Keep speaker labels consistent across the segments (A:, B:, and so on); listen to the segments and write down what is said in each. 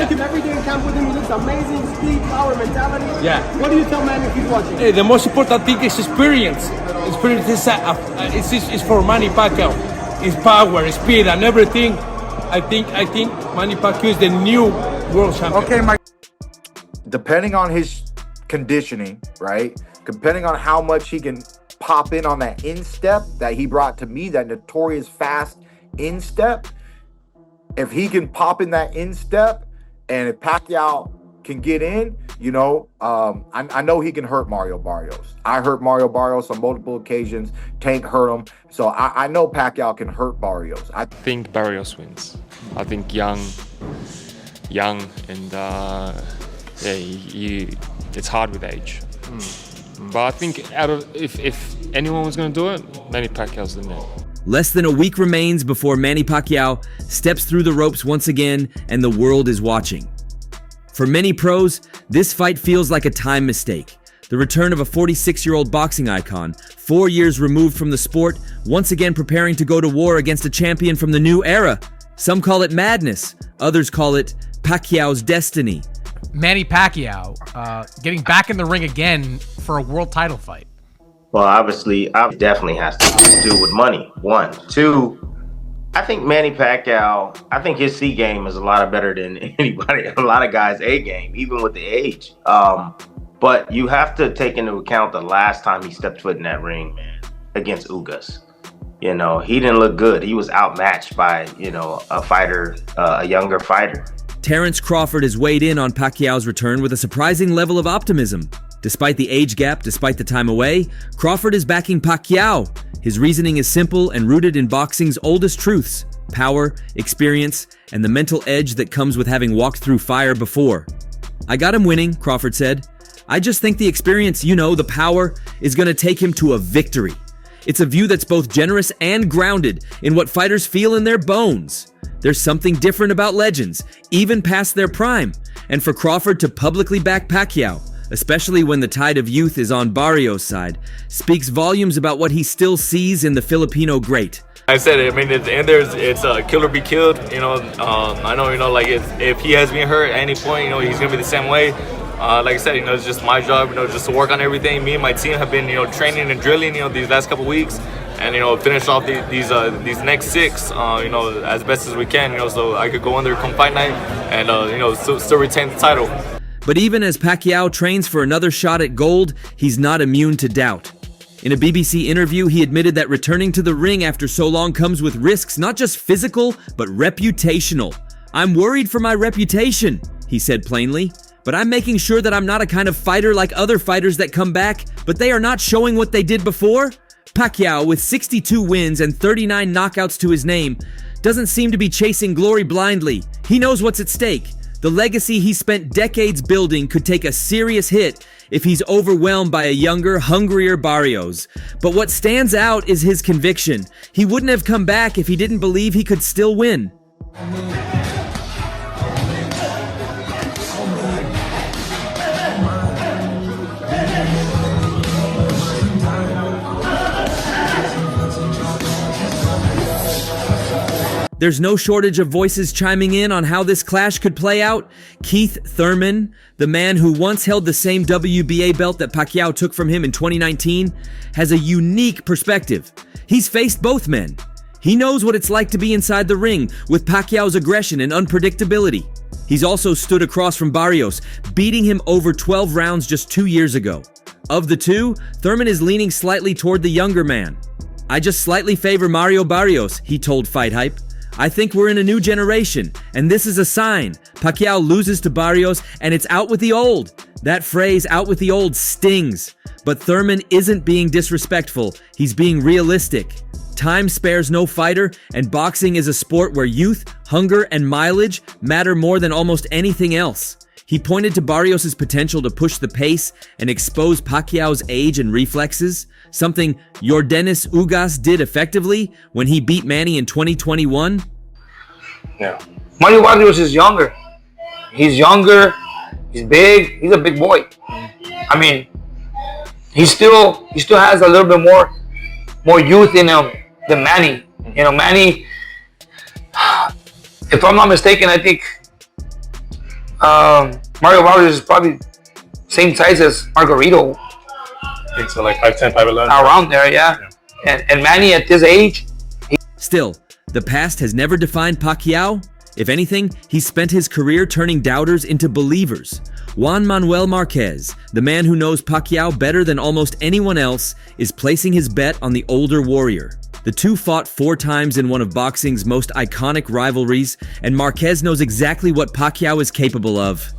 A: watch him every day in camp with him. He looks amazing. Speed, power, mentality.
B: Yeah.
A: What do you tell Manny if he's watching?
B: The most important thing is experience. Experience is for Manny Pacquiao. It's power, speed, and everything. I think Manny Pacquiao is the new world champion.
C: Okay, Mike. Depending on his conditioning, right? Depending on how much he can pop in on that instep that he brought to me, that notorious fast instep. If he can pop in that instep, and if Pacquiao can get in, you know, I know he can hurt Mario Barrios. I hurt Mario Barrios on multiple occasions. Tank hurt him. So I know Pacquiao can hurt Barrios. I
D: think Barrios wins. I think young, and it's hard with age. But I think if anyone was going to do it, Manny Pacquiao's the man.
E: Less than a week remains before Manny Pacquiao steps through the ropes once again, and the world is watching. For many pros, this fight feels like a time mistake. The return of a 46-year-old boxing icon, 4 years removed from the sport, once again preparing to go to war against a champion from the new era. Some call it madness, others call it Pacquiao's destiny.
F: Manny Pacquiao getting back in the ring again for a world title fight.
G: Well, obviously, it definitely has to do with money. 1, 2. I think Manny Pacquiao, I think his C game is a lot better than anybody, a lot of guys' A game, even with the age. But you have to take into account the last time he stepped foot in that ring, man, against Ugas. You know, he didn't look good. He was outmatched by, you know, a younger fighter.
E: Terrence Crawford has weighed in on Pacquiao's return with a surprising level of optimism. Despite the age gap, despite the time away, Crawford is backing Pacquiao. His reasoning is simple and rooted in boxing's oldest truths: power, experience, and the mental edge that comes with having walked through fire before. I got him winning, Crawford said. I just think the experience, the power, is going to take him to a victory. It's a view that's both generous and grounded in what fighters feel in their bones. There's something different about legends, even past their prime, and for Crawford to publicly back Pacquiao, especially when the tide of youth is on Barrios' side, speaks volumes about what he still sees in the Filipino great.
H: I said it. I mean, at the end it's kill or be killed. I know, like if he has been hurt at any point, he's gonna be the same way. Like I said, it's just my job, just to work on everything. Me and my team have been, training and drilling, these last couple weeks, and finish off these next 6, as best as we can, so I could go in there come fight night and still retain the title.
E: But even as Pacquiao trains for another shot at gold, he's not immune to doubt. In a BBC interview, he admitted that returning to the ring after so long comes with risks, not just physical, but reputational. "I'm worried for my reputation," he said plainly, "but I'm making sure that I'm not a kind of fighter like other fighters that come back, but they are not showing what they did before." Pacquiao, with 62 wins and 39 knockouts to his name, doesn't seem to be chasing glory blindly. He knows what's at stake. The legacy he spent decades building could take a serious hit if he's overwhelmed by a younger, hungrier Barrios. But what stands out is his conviction. He wouldn't have come back if he didn't believe he could still win. There's no shortage of voices chiming in on how this clash could play out. Keith Thurman, the man who once held the same WBA belt that Pacquiao took from him in 2019, has a unique perspective. He's faced both men. He knows what it's like to be inside the ring with Pacquiao's aggression and unpredictability. He's also stood across from Barrios, beating him over 12 rounds just 2 years ago. Of the two, Thurman is leaning slightly toward the younger man. "I just slightly favor Mario Barrios," he told Fight Hype. "I think we're in a new generation, and this is a sign. Pacquiao loses to Barrios, and it's out with the old." That phrase, "out with the old," stings. But Thurman isn't being disrespectful. He's being realistic. Time spares no fighter, and boxing is a sport where youth, hunger, and mileage matter more than almost anything else. He pointed to Barrios' potential to push the pace and expose Pacquiao's age and reflexes, something Yordenis Ugas did effectively when he beat Manny in 2021.
I: Yeah. Manny Barrios is younger. He's younger, he's big, he's a big boy. I mean, he still has a little bit more youth in him than Manny. Manny, if I'm not mistaken, I think Mario Barrios is probably same size as Margarito.
J: I think so, like 5'10", 5'11".
I: Around there, yeah. And Manny at this age.
E: Still, the past has never defined Pacquiao. If anything, he's spent his career turning doubters into believers. Juan Manuel Marquez, the man who knows Pacquiao better than almost anyone else, is placing his bet on the older warrior. The two fought 4 times in one of boxing's most iconic rivalries, and Marquez knows exactly what Pacquiao is capable of.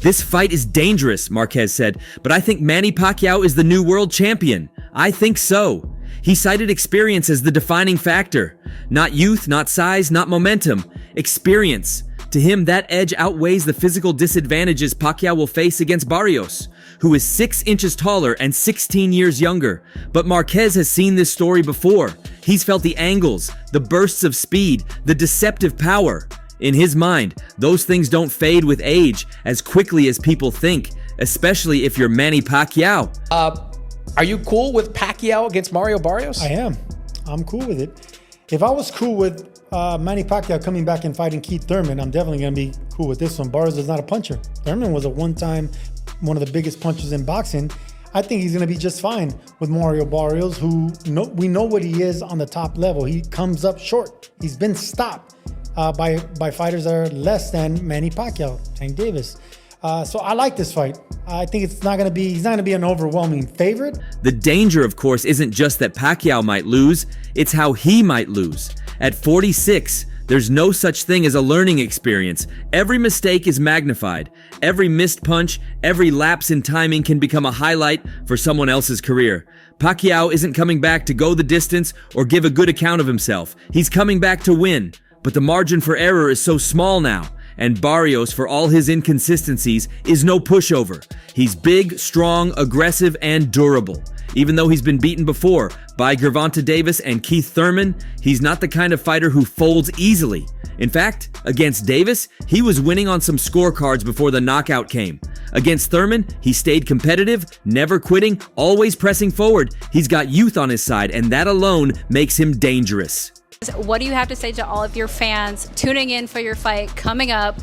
E: "This fight is dangerous," Marquez said, "but I think Manny Pacquiao is the new world champion. I think so." He cited experience as the defining factor. Not youth, not size, not momentum. Experience. To him, that edge outweighs the physical disadvantages Pacquiao will face against Barrios, who is 6 inches taller and 16 years younger. But Marquez has seen this story before. He's felt the angles, the bursts of speed, the deceptive power. In his mind, those things don't fade with age as quickly as people think, especially if you're Manny Pacquiao.
K: Are you cool with Pacquiao against Mario Barrios?
L: I am. I'm cool with it. If I was cool with Manny Pacquiao coming back and fighting Keith Thurman, I'm definitely going to be cool with this one. Barrios is not a puncher. Thurman was one of the biggest punchers in boxing. I think he's going to be just fine with Mario Barrios, who we know what he is on the top level. He comes up short. He's been stopped by fighters that are less than Manny Pacquiao, Tank Davis. So I like this fight. I think he's not going to be an overwhelming favorite.
E: The danger, of course, isn't just that Pacquiao might lose, it's how he might lose. At 46, there's no such thing as a learning experience. Every mistake is magnified. Every missed punch, every lapse in timing can become a highlight for someone else's career. Pacquiao isn't coming back to go the distance or give a good account of himself. He's coming back to win. But the margin for error is so small now. And Barrios, for all his inconsistencies, is no pushover. He's big, strong, aggressive, and durable. Even though he's been beaten before by Gervonta Davis and Keith Thurman, he's not the kind of fighter who folds easily. In fact, against Davis, he was winning on some scorecards before the knockout came. Against Thurman, he stayed competitive, never quitting, always pressing forward. He's got youth on his side, and that alone makes him dangerous.
M: What do you have to say to all of your fans tuning in for your fight coming up?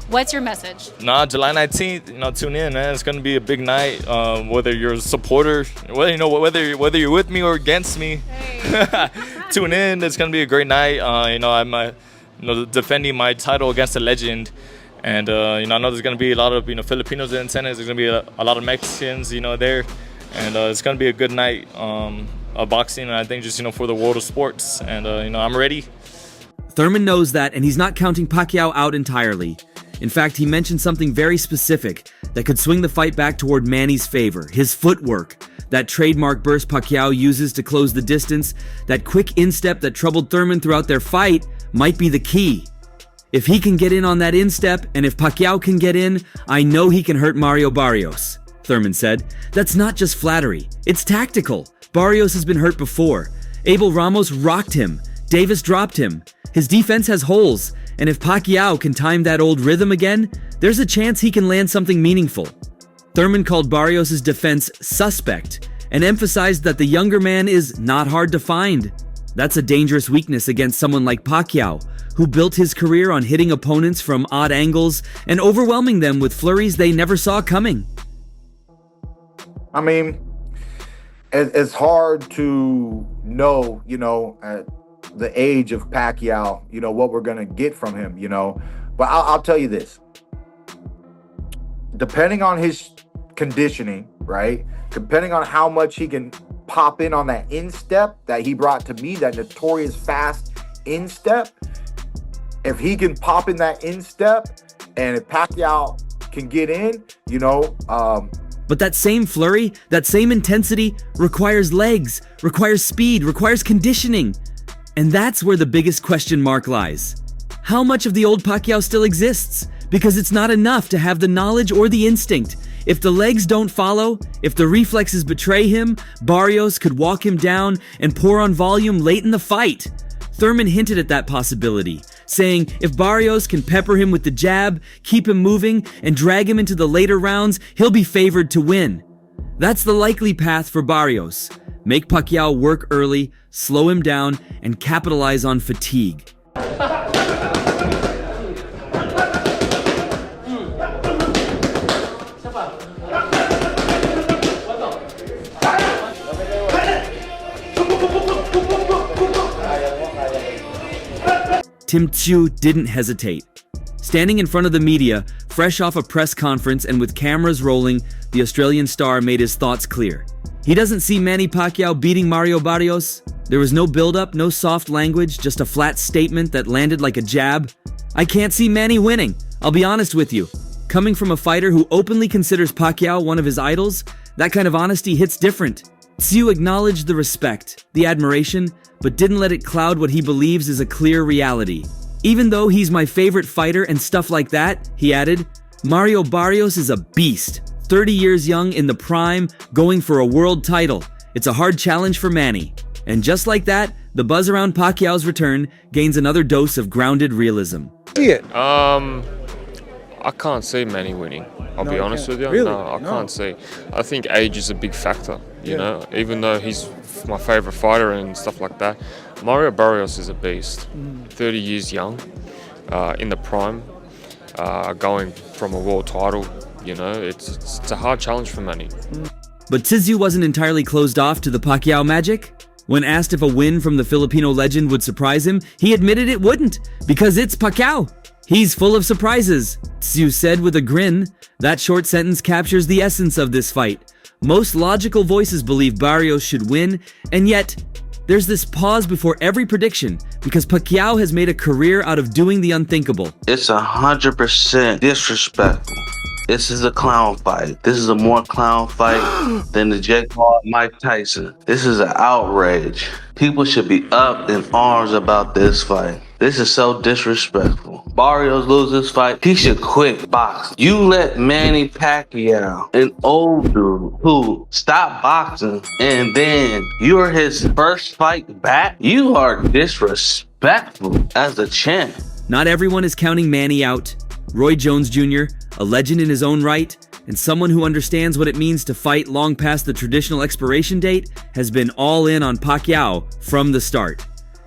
M: What's your message?
H: July 19th, tune in, man. It's gonna be a big night. Whether you're a supporter, whether you're with me or against me, tune in. It's gonna be a great night. I'm defending my title against a legend, and I know there's gonna be a lot of Filipinos in attendance. There's gonna be a lot of Mexicans, there, and it's gonna be a good night of boxing. And I think just for the world of sports, and I'm ready.
E: Thurman knows that, and he's not counting Pacquiao out entirely. In fact, he mentioned something very specific that could swing the fight back toward Manny's favor: his footwork. That trademark burst Pacquiao uses to close the distance, that quick instep that troubled Thurman throughout their fight, might be the key. If he can get in on that instep, and if Pacquiao can get in, I know he can hurt Mario Barrios, Thurman said. That's not just flattery, it's tactical. Barrios has been hurt before. Abel Ramos rocked him. Davis dropped him. His defense has holes, and if Pacquiao can time that old rhythm again, there's a chance he can land something meaningful. Thurman called Barrios' defense suspect and emphasized that the younger man is not hard to find. That's a dangerous weakness against someone like Pacquiao, who built his career on hitting opponents from odd angles and overwhelming them with flurries they never saw coming.
C: I mean, it's hard to know, at the age of Pacquiao, what we're going to get from him, But I'll tell you this. Depending on his conditioning, right? Depending on how much he can pop in on that instep that he brought to me, that notorious fast instep. If he can pop in that instep, and if Pacquiao can get in,
E: But that same flurry, that same intensity requires legs, requires speed, requires conditioning. And that's where the biggest question mark lies. How much of the old Pacquiao still exists? Because it's not enough to have the knowledge or the instinct. If the legs don't follow, if the reflexes betray him, Barrios could walk him down and pour on volume late in the fight. Thurman hinted at that possibility, saying if Barrios can pepper him with the jab, keep him moving, and drag him into the later rounds, he'll be favored to win. That's the likely path for Barrios. Make Pacquiao work early, slow him down, and capitalize on fatigue. Tim Tszyu didn't hesitate. Standing in front of the media, fresh off a press conference and with cameras rolling, the Australian star made his thoughts clear. He doesn't see Manny Pacquiao beating Mario Barrios. There was no build-up, no soft language, just a flat statement that landed like a jab. I can't see Manny winning, I'll be honest with you. Coming from a fighter who openly considers Pacquiao one of his idols, that kind of honesty hits different. Tszyu acknowledged the respect, the admiration, but didn't let it cloud what he believes is a clear reality. Even though he's my favorite fighter and stuff like that, he added, Mario Barrios is a beast. 30 years young, in the prime, going for a world title. It's a hard challenge for Manny. And just like that, the buzz around Pacquiao's return gains another dose of grounded realism.
D: I can't see Manny winning. I'll be honest with you.
A: Really?
D: No, I can't see. I think age is a big factor, you know, even though he's my favorite fighter and stuff like that. Mario Barrios is a beast. 30 years young, in the prime, going from a world title, you know, it's a hard challenge for Manny.
E: But Tszyu wasn't entirely closed off to the Pacquiao magic. When asked if a win from the Filipino legend would surprise him, he admitted it wouldn't, because it's Pacquiao. He's full of surprises, Tszyu said with a grin. That short sentence captures the essence of this fight. Most logical voices believe Barrios should win, and yet, there's this pause before every prediction, because Pacquiao has made a career out of doing the unthinkable.
N: It's 100% disrespectful. This is a clown fight. This is a more clown fight than the Jake Paul and Mike Tyson. This is an outrage. People should be up in arms about this fight. This is so disrespectful. Barrios loses this fight, he should quit boxing. You let Manny Pacquiao, an old dude who stopped boxing, and then you're his first fight back? You are disrespectful as a champ.
E: Not everyone is counting Manny out. Roy Jones Jr., a legend in his own right, and someone who understands what it means to fight long past the traditional expiration date, has been all in on Pacquiao from the start.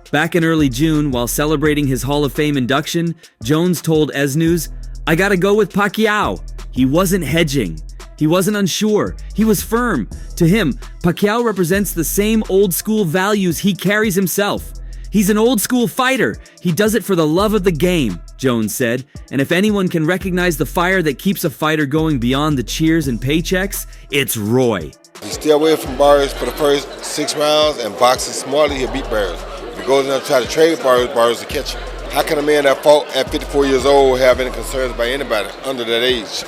E: Back in early June, while celebrating his Hall of Fame induction, Jones told Ez News, I gotta go with Pacquiao. He wasn't hedging. He wasn't unsure. He was firm. To him, Pacquiao represents the same old school values he carries himself. He's an old school fighter. He does it for the love of the game, Jones said. And if anyone can recognize the fire that keeps a fighter going beyond the cheers and paychecks, it's Roy.
O: He stay away from Barrios for the first 6 rounds and boxes smartly, he'll beat Barrios. If he goes in there and try to trade with Barrios will catch him. How can a man that fought at 54 years old have any concerns about anybody under that age?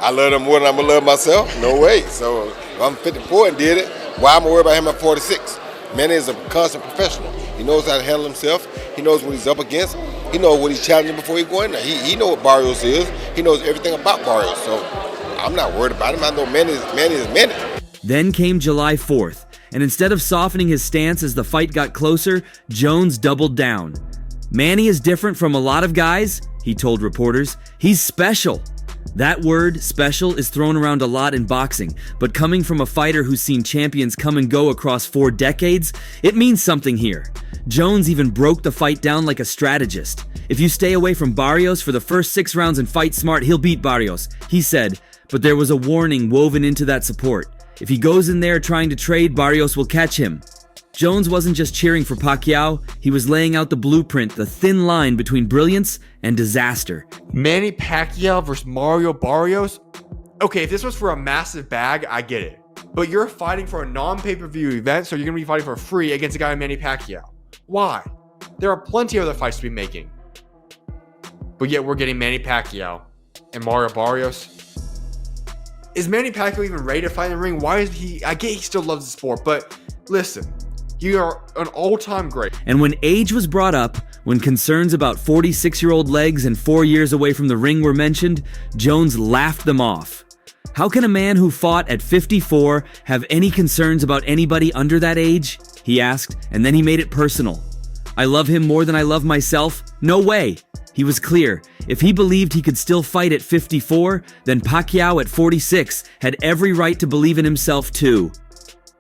O: I love him more than I'm going to love myself? No way. So if I'm 54 and did it, why am I worried about him at 46? Manny is a constant professional. He knows how to handle himself. He knows what he's up against. He knows what he's challenging before he go in there. He knows what Barrios is. He knows everything about Barrios. So I'm not worried about him. I know Manny is Manny.
E: Then came July 4th, and instead of softening his stance as the fight got closer, Jones doubled down. Manny is different from a lot of guys, he told reporters. He's special. That word, special, is thrown around a lot in boxing, but coming from a fighter who's seen champions come and go across 4 decades, it means something here. Jones even broke the fight down like a strategist. If you stay away from Barrios for the first 6 rounds and fight smart, he'll beat Barrios, he said, but there was a warning woven into that support. If he goes in there trying to trade, Barrios will catch him. Jones wasn't just cheering for Pacquiao, he was laying out the blueprint, the thin line between brilliance and disaster.
P: Manny Pacquiao versus Mario Barrios? Okay, if this was for a massive bag, I get it. But you're fighting for a non-pay-per-view event, so you're going to be fighting for free against a guy like Manny Pacquiao. Why? There are plenty of other fights to be making. But yet we're getting Manny Pacquiao and Mario Barrios. Is Manny Pacquiao even ready to fight in the ring? Why is he... I get he still loves the sport, but listen... You are an all-time great.
E: And when age was brought up, when concerns about 46-year-old legs and 4 years away from the ring were mentioned, Jones laughed them off. How can a man who fought at 54 have any concerns about anybody under that age? He asked, and then he made it personal. I love him more than I love myself? No way. He was clear. If he believed he could still fight at 54, then Pacquiao at 46 had every right to believe in himself too.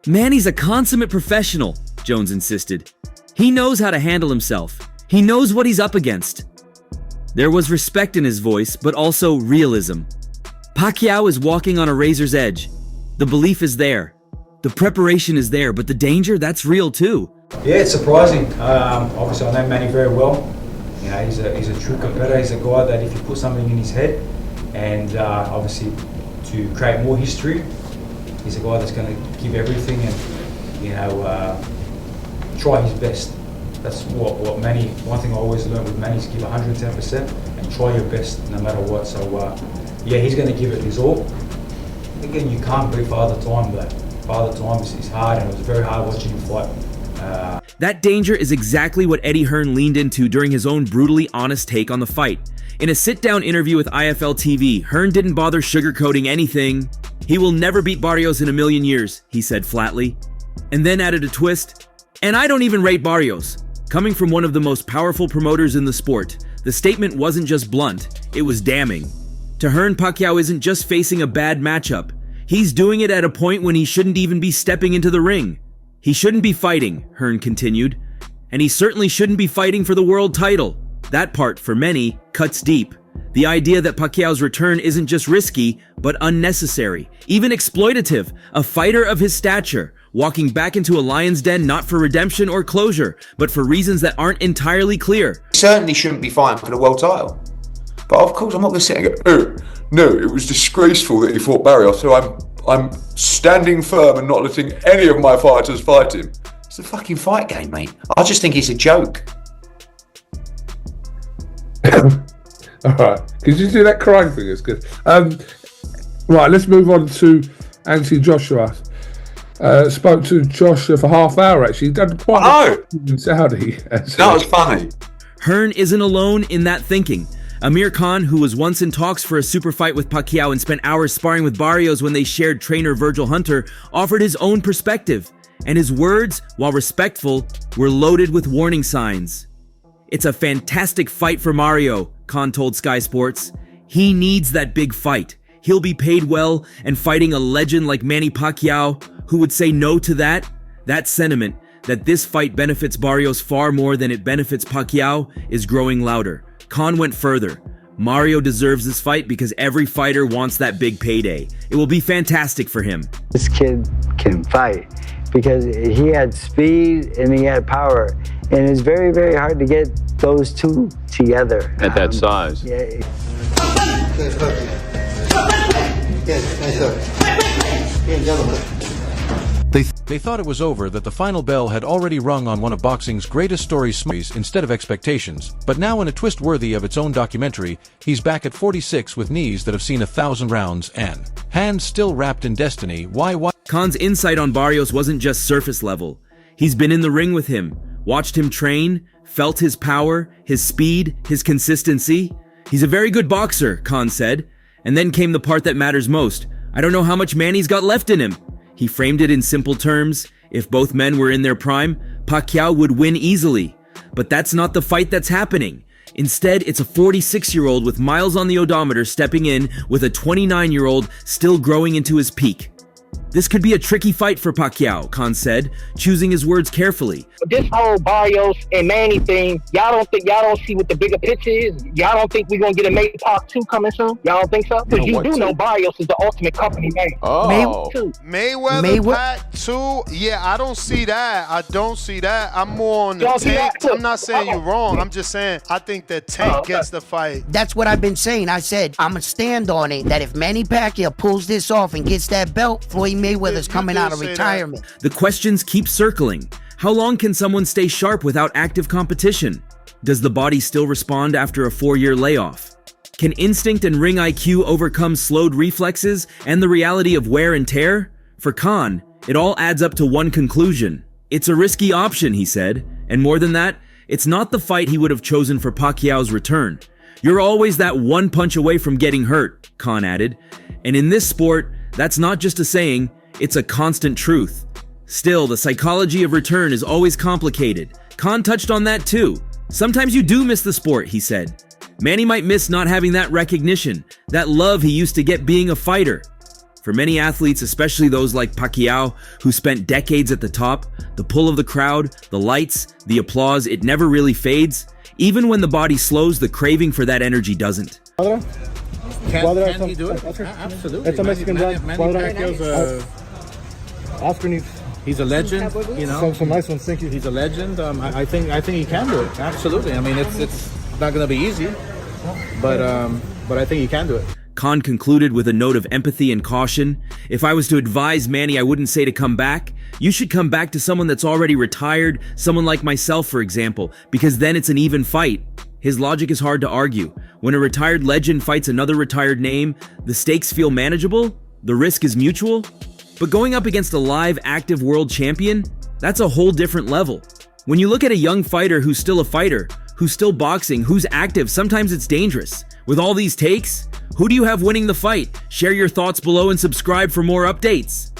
E: Manny's a consummate professional, Jones insisted. He knows how to handle himself. He knows what he's up against. There was respect in his voice, but also realism. Pacquiao is walking on a razor's edge. The belief is there. The preparation is there, but the danger, that's real too.
Q: Yeah, it's surprising. Obviously, I know Manny very well. You know, he's a true competitor. He's a guy that if you put something in his head, and obviously to create more history, he's a guy that's going to give everything and, you know, try his best. That's what Manny, one thing I always learned with Manny is give 110% and try your best no matter what. So, yeah, he's going to give it his all. Again, you can't beat Father Time, but Father Time is hard, and it was very hard watching him fight.
E: That danger is exactly what Eddie Hearn leaned into during his own brutally honest take on the fight. In a sit-down interview with IFL TV, Hearn didn't bother sugarcoating anything. He will never beat Barrios in a million years, he said flatly. And then added a twist, and I don't even rate Barrios. Coming from one of the most powerful promoters in the sport, the statement wasn't just blunt, it was damning. To Hearn, Pacquiao isn't just facing a bad matchup. He's doing it at a point when he shouldn't even be stepping into the ring. He shouldn't be fighting, Hearn continued. And he certainly shouldn't be fighting for the world title. That part, for many, cuts deep. The idea that Pacquiao's return isn't just risky, but unnecessary, even exploitative. A fighter of his stature, walking back into a lion's den not for redemption or closure, but for reasons that aren't entirely clear.
R: He certainly shouldn't be fighting for the world title. But of course, I'm not going to sit and go, no, it was disgraceful that he fought Barrios, so I'm standing firm and not letting any of my fighters fight him. It's a fucking fight game, mate. I just think it's a joke.
S: All right, could you do that crying thing? It's good. Right, let's move on to Anthony Joshua. Spoke to Joshua for half hour, actually. He done quite in Saudi.
R: That was funny.
E: Hearn isn't alone in that thinking. Amir Khan, who was once in talks for a super fight with Pacquiao and spent hours sparring with Barrios when they shared trainer Virgil Hunter, offered his own perspective. And his words, while respectful, were loaded with warning signs. It's a fantastic fight for Mario, Khan told Sky Sports. He needs that big fight. He'll be paid well, and fighting a legend like Manny Pacquiao, who would say no to that? That sentiment, that this fight benefits Barrios far more than it benefits Pacquiao, is growing louder. Khan went further. Mario deserves this fight because every fighter wants that big payday. It will be fantastic for him.
T: This kid can fight because he had speed and he had power. And it's very, very hard to get those two together.
U: At that size.
T: Yeah.
V: They thought it was over, that the final bell had already rung on one of boxing's greatest stories instead of expectations. But now in a twist worthy of its own documentary, he's back at 46 with knees that have seen 1,000 rounds and hands still wrapped in destiny. Why?
E: Khan's insight on Barrios wasn't just surface level. He's been in the ring with him, watched him train, felt his power, his speed, his consistency. He's a very good boxer, Khan said. And then came the part that matters most. I don't know how much Manny's got left in him. He framed it in simple terms. If both men were in their prime, Pacquiao would win easily. But that's not the fight that's happening. Instead, it's a 46-year-old with miles on the odometer stepping in with a 29-year-old still growing into his peak. This could be a tricky fight for Pacquiao, Khan said, choosing his words carefully.
W: This whole Barrios and Manny thing, y'all don't see what the bigger picture is? Y'all don't think we're going to get a May Part 2 coming soon? Y'all don't think so? Because you do know Barrios is the ultimate company man.
X: Oh.
W: Mayweather
X: Part 2? Yeah, I don't see that. I'm more on the Tank. I'm not saying you're wrong. I'm just saying I think that Tank gets the fight.
Y: That's what I've been saying. I said I'm going to stand on it that if Manny Pacquiao pulls this off and gets that belt, Floyd Mayweather's coming out of retirement.
E: The questions keep circling. How long can someone stay sharp without active competition? Does the body still respond after a 4-year layoff? Can instinct and ring IQ overcome slowed reflexes and the reality of wear and tear? For Khan, it all adds up to one conclusion. It's a risky option, he said. And more than that, it's not the fight he would have chosen for Pacquiao's return. You're always that one punch away from getting hurt, Khan added. And in this sport, that's not just a saying, it's a constant truth. Still, the psychology of return is always complicated. Khan touched on that too. Sometimes you do miss the sport, he said. Manny might miss not having that recognition, that love he used to get being a fighter. For many athletes, especially those like Pacquiao, who spent decades at the top, the pull of the crowd, the lights, the applause, it never really fades. Even when the body slows, the craving for that energy doesn't.
A: Can he do it? Absolutely. It's a Mexican brand. Oscar needs
B: He's a legend, you know.
L: Some nice ones, thank you.
B: He's a legend. I think he can do it. Absolutely. I mean, it's not going to be easy, but I think he can do it.
E: Khan concluded with a note of empathy and caution. If I was to advise Manny, I wouldn't say to come back. You should come back to someone that's already retired, someone like myself, for example, because then it's an even fight. His logic is hard to argue. When a retired legend fights another retired name, the stakes feel manageable, the risk is mutual. But going up against a live, active world champion, that's a whole different level. When you look at a young fighter who's still a fighter, who's still boxing, who's active, sometimes it's dangerous. With all these takes, who do you have winning the fight? Share your thoughts below and subscribe for more updates.